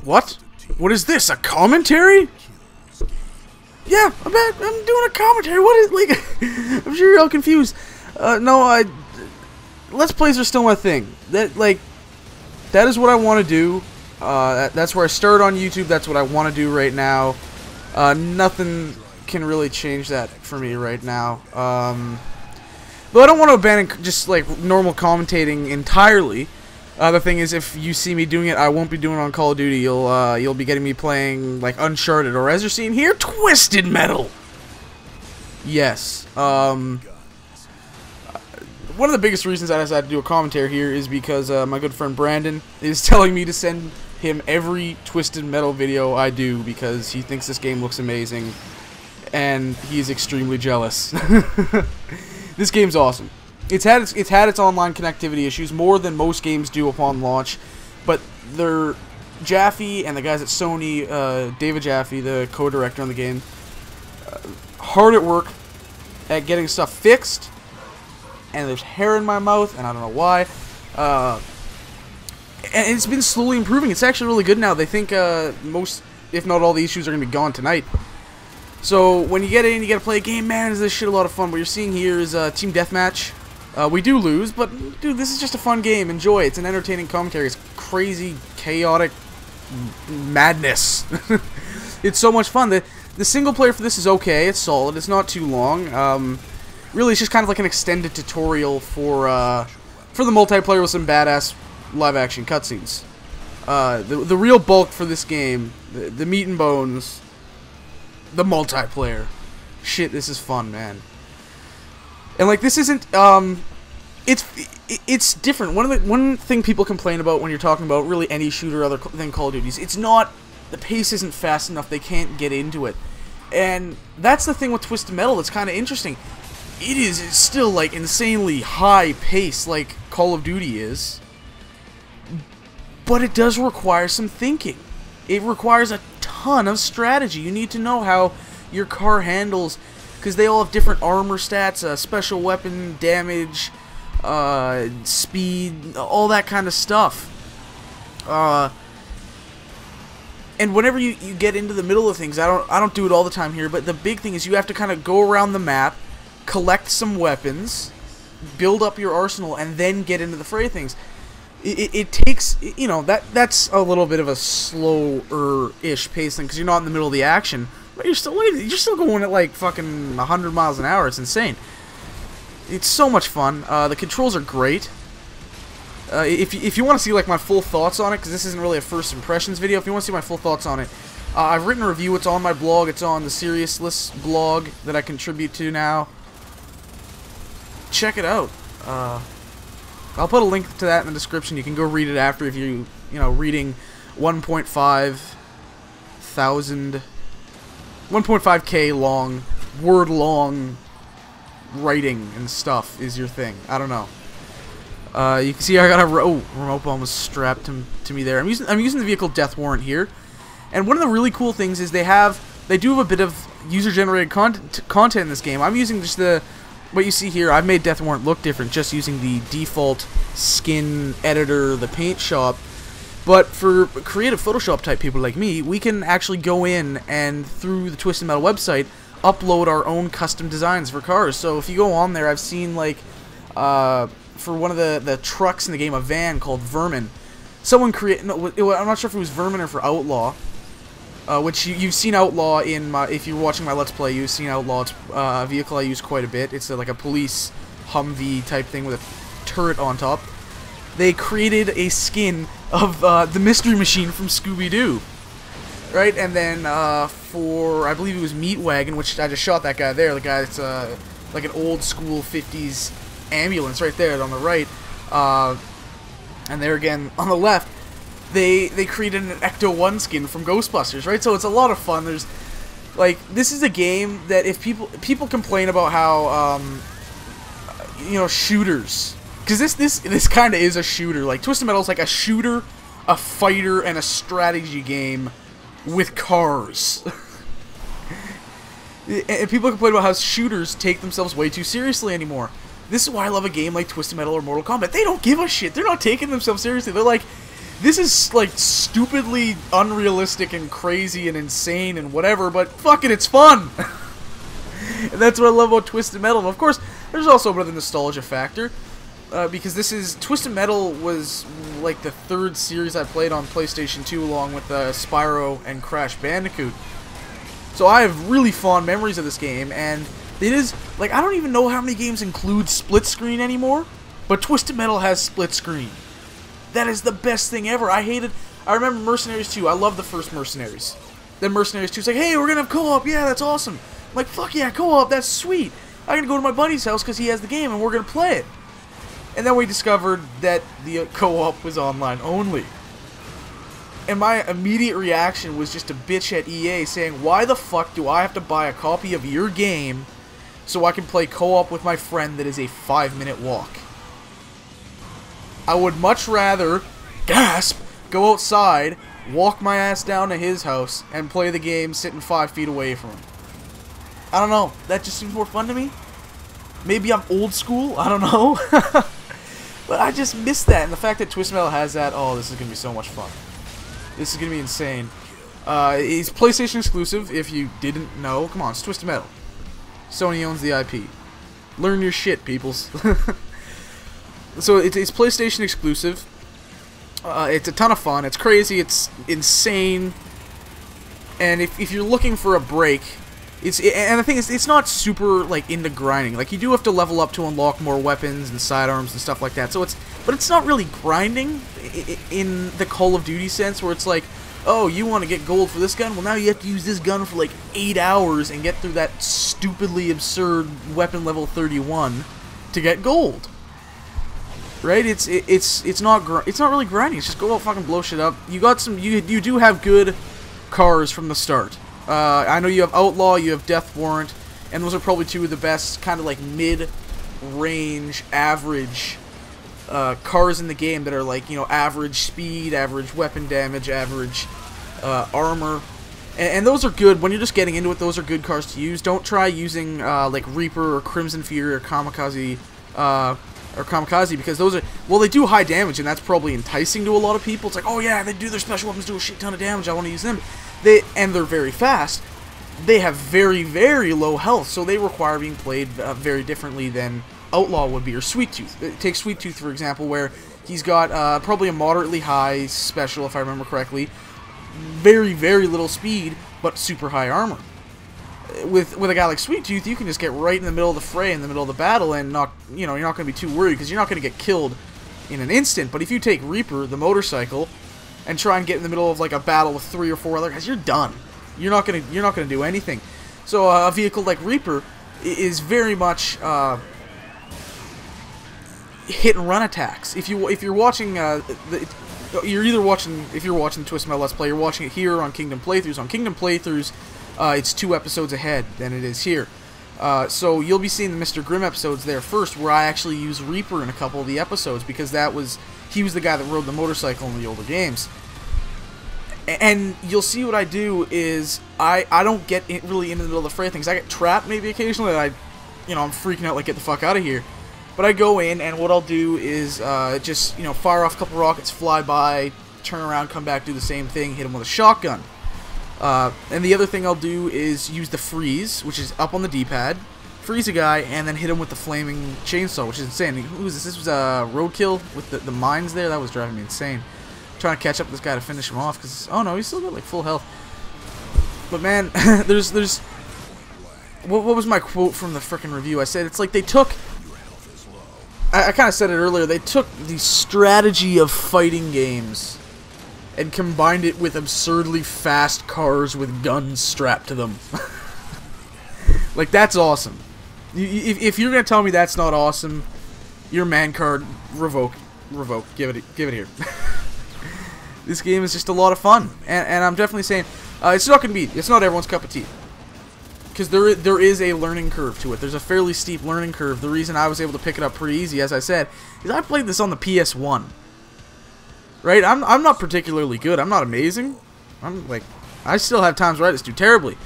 What? What is this? A commentary? Yeah, I'm doing a commentary. What is, like, I'm sure you're all confused. No, Let's Plays are still my thing. That is what I want to do. That's where I started on YouTube. That's what I want to do right now. Nothing can really change that for me right now. But I don't want to abandon just like normal commentating entirely. The thing is, if you see me doing it, I won't be doing it on Call of Duty. You'll be getting me playing like Uncharted, or as you're seeing here, Twisted Metal. Yes. One of the biggest reasons I decided to do a commentary here is because my good friend Brandon is telling me to send him every Twisted Metal video I do because he thinks this game looks amazing, and he's extremely jealous. This game's awesome. It's had its online connectivity issues more than most games do upon launch, but they're Jaffe and the guys at Sony, David Jaffe, the co-director on the game, hard at work at getting stuff fixed. And there's hair in my mouth, and I don't know why. And it's been slowly improving. It's actually really good now. They think most, if not all, the issues are going to be gone tonight. So when you get in, you got to play a game. Man, is this shit a lot of fun. What you're seeing here is Team Deathmatch. We do lose, but dude, this is just a fun game. Enjoy it. It's an entertaining commentary. It's crazy, chaotic madness. It's so much fun. The single player for this is okay. It's solid. It's not too long. Really, it's just kind of like an extended tutorial for the multiplayer with some badass live-action cutscenes. The real bulk for this game, the meat and bones, the multiplayer. Shit, this is fun, man. And like, this isn't it's different. One thing people complain about when you're talking about really any shooter other than Call of Duty is it's not, the pace isn't fast enough. They can't get into it, and that's the thing with Twisted Metal that's kind of interesting. It's still like insanely high pace like Call of Duty is, but it does require some thinking. It requires a ton of strategy. You need to know how your car handles, because they all have different armor stats, special weapon damage, speed, all that kind of stuff. And whenever you get into the middle of things, I don't do it all the time here, but the big thing is you have to kind of go around the map, collect some weapons, build up your arsenal, and then get into the fray of things. It takes, you know, that's a little bit of a slower-ish pacing because you're not in the middle of the action, but you're still going at like fucking 100 miles an hour. It's insane. It's so much fun. The controls are great. If you want to see like my full thoughts on it, because this isn't really a first impressions video, if you want to see my full thoughts on it, I've written a review. It's on my blog. It's on the Seriously blog that I contribute to now. Check it out. I'll put a link to that in the description. You can go read it after if you know, reading 1.5K long, word long writing and stuff is your thing. I don't know. You can see I got a remote bomb was strapped to me there. I'm using the vehicle Death Warrant here, and one of the really cool things is they do have a bit of user-generated content in this game. I'm using just what you see here. I've made Death Warrant look different just using the default skin editor, the paint shop. But for creative Photoshop type people like me, we can actually go in and through the Twisted Metal website upload our own custom designs for cars. So if you go on there, I've seen like for one of the trucks in the game, a van called Vermin. Someone created, no, I'm not sure if it was Vermin or for Outlaw. Which you've seen Outlaw in my, if you're watching my Let's Play, you've seen Outlaw. It's a vehicle I use quite a bit. It's like a police Humvee type thing with a turret on top. They created a skin of the Mystery Machine from Scooby-Doo, right? And then for, I believe it was Meat Wagon, which I just shot that guy there. The guy that's like an old school 50s ambulance right there on the right. And there again on the left. They created an Ecto-1 skin from Ghostbusters, right? So it's a lot of fun. There's, like, this is a game that if people complain about how, you know, shooters, because this kind of is a shooter. Like, Twisted Metal is like a shooter, a fighter, and a strategy game with cars. And people complain about how shooters take themselves way too seriously anymore. This is why I love a game like Twisted Metal or Mortal Kombat. They don't give a shit. They're not taking themselves seriously. They're like, This is, like, stupidly unrealistic and crazy and insane and whatever, but fuck it, it's fun! And that's what I love about Twisted Metal. And of course, there's also a bit of the nostalgia factor, because Twisted Metal was, like, the third series I played on PlayStation 2 along with Spyro and Crash Bandicoot. So I have really fond memories of this game, and it is, like, I don't even know how many games include split screen anymore, but Twisted Metal has split screen. That is the best thing ever. I remember Mercenaries 2. I love the first Mercenaries. Then Mercenaries 2 is like, hey, we're gonna have co-op. Yeah, that's awesome. I'm like, fuck yeah, co-op. That's sweet. I'm gonna go to my buddy's house because he has the game and we're gonna play it. And then we discovered that the co-op was online only. And my immediate reaction was just to bitch at EA saying, why the fuck do I have to buy a copy of your game so I can play co-op with my friend that is a 5-minute walk? I would much rather, gasp, go outside, walk my ass down to his house, and play the game sitting 5 feet away from him. I don't know, that just seems more fun to me. Maybe I'm old school, I don't know. But I just miss that, and the fact that Twisted Metal has that, oh, this is going to be so much fun. This is going to be insane. It's PlayStation exclusive, if you didn't know. Come on, it's Twisted Metal. Sony owns the IP. Learn your shit, peoples. So it's PlayStation exclusive. It's a ton of fun. It's crazy. It's insane. And if you're looking for a break, and the thing is, it's not super like into grinding. Like you do have to level up to unlock more weapons and sidearms and stuff like that. So but it's not really grinding in the Call of Duty sense, where it's like, oh, you want to get gold for this gun? Well, now you have to use this gun for like 8 hours and get through that stupidly absurd weapon level 31 to get gold. Right? It's not really grinding. It's just go out fucking blow shit up. You got some. You do have good cars from the start. I know you have Outlaw, you have Death Warrant, and those are probably two of the best kind of like mid-range, average cars in the game that are like, you know, average speed, average weapon damage, average armor, and those are good. When you're just getting into it, those are good cars to use. Don't try using like Reaper or Crimson Fury or Kamikaze. Because those are, well, they do high damage, and that's probably enticing to a lot of people. It's like, oh yeah, they do, their special weapons do a shit ton of damage, I want to use them. And they're very fast. They have very, very low health, so they require being played very differently than Outlaw would be, or Sweet Tooth. Take Sweet Tooth, for example, where he's got probably a moderately high special, if I remember correctly. Very, very little speed, but super high armor. With a guy like Sweet Tooth, you can just get right in the middle of the fray, in the middle of the battle, and you're not going to be too worried, because you're not going to get killed in an instant. But if you take Reaper, the motorcycle, and try and get in the middle of like a battle with 3 or 4 other guys, you're done. You're not gonna do anything. So a vehicle like Reaper is very much hit and run attacks. If you're watching if you're watching the Twisted Metal Let's Play, you're watching it here on Kingdom Playthroughs. On Kingdom Playthroughs, it's 2 episodes ahead than it is here. So you'll be seeing the Mr. Grimm episodes there first, where I actually use Reaper in a couple of the episodes, because he was the guy that rode the motorcycle in the older games. And you'll see what I do is I don't get really into the middle of the fray things. I get trapped maybe occasionally, and I'm freaking out like, get the fuck out of here. But I go in, and what I'll do is just fire off a couple rockets, fly by, turn around, come back, do the same thing, hit him with a shotgun. And the other thing I'll do is use the freeze, which is up on the D-pad, freeze a guy, and then hit him with the flaming chainsaw, which is insane. Who was this? This was Roadkill with the mines there. That was driving me insane. I'm trying to catch up with this guy to finish him off, because oh no, he's still got like full health. But man, there's what was my quote from the frickin' review? I said it's like they took. I kind of said it earlier. They took the strategy of fighting games and combined it with absurdly fast cars with guns strapped to them. Like, that's awesome. If you're gonna tell me that's not awesome, your man card, revoke. Give it here. This game is just a lot of fun, and I'm definitely saying it's not everyone's cup of tea, because there is a learning curve to it. There's a fairly steep learning curve. The reason I was able to pick it up pretty easy, as I said, is I played this on the PS1. Right? I'm not particularly good. I'm not amazing. I still have times where I just do terribly,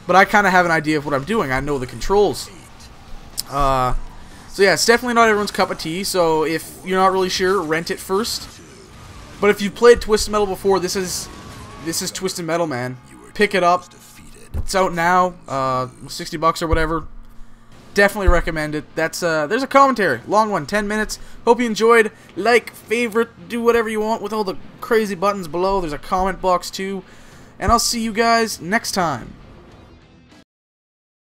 but I kind of have an idea of what I'm doing. I know the controls. So yeah, it's definitely not everyone's cup of tea. So if you're not really sure, rent it first. But if you've played Twisted Metal before, this is Twisted Metal, man. Pick it up. It's out now, $60 or whatever. Definitely recommend it. There's a commentary, long one, 10 minutes. Hope you enjoyed. Like, favorite, do whatever you want with all the crazy buttons below. There's a comment box too, and I'll see you guys next time.